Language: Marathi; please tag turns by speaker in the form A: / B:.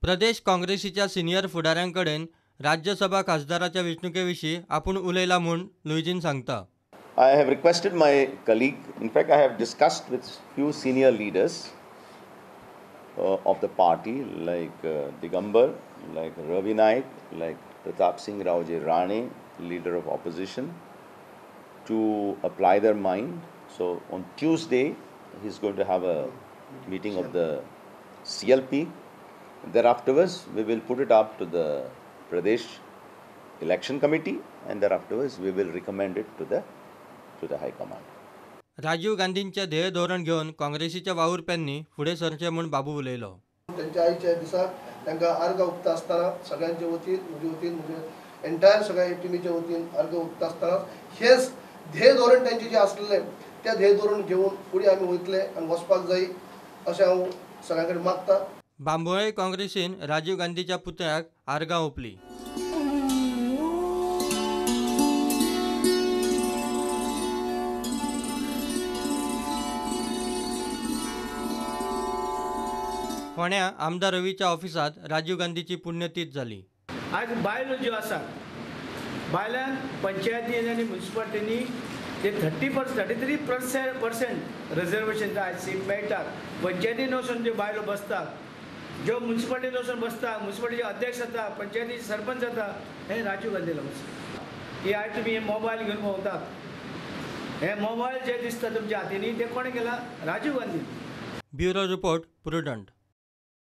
A: प्रदेश काँग्रेसीच्या सिनियर फुडाऱ्यांकडेन राज्यसभा खासदाराच्या वेंचणुकेविशीं आपूण उलयला म्हूण लुइजीन सांगता.
B: I have requested my colleague, in fact I have discussed with few senior leaders of the party like Digambar, like Ravi Naik, like Pratap Singh Raoji Rane, leader of opposition, to apply their mind. So on Tuesday he's going to have a meeting of the CLP. Thereafterwards we will put it up to the Pradesh Election Committee, and thereafterwards we will recommend it to the High Command.
A: Rajiv गांधींचे ध्येय धोरण घेऊन काँग्रेसीच्या वावुरप्यांनी फुडें सरचे म्हूण बाबू उलयलो.
C: त्यांच्या आईच्या दिसाक तांकां अर्घ उक्ता आसतना सगळ्यांच्या वतीन म्हणजे एंटायर सगळ्या टिमीच्या वतीन अर्घ उक्ता आसतना हेच ध्येय धोरण त्यांचे जे आसलेले त्या ध्येय धोरण घेऊन फुडें आमी वयतले आनी वचपाक जाय अशें हांव सगळ्यां कडेन मागता.
A: बांबोळे काँग्रेसीन राजीव गांधीच्या पुतळ्याक आर्गां ओंपली. फोंड्या आमदार रवीच्या ऑफिसात राजीव गांधीची पुण्यतीथ जाली.
D: आज बायलो ज्यो आसा बायलांक पंचायतीन आनी म्युनिसिपालिटीनी ते 33% रिजर्वेशन आज सीट मेळटात. पंचायतीन वचून ज्यो बायलो बसतात, ज्यो म्युनिसिपालिटीन वचून बसता, म्युनिसिपालिटीचे अध्यक्ष जाता, पंचायतीचे सरपंच जाता, हे राजीव गांधीला वचून. की आज तुमी हे मोबायल घेवन भोंवतात, हे मोबायल जे दिसता तुमच्या हातींनी ते कोणे केला? Rajiv Gandhi.
A: Bureau report prudent.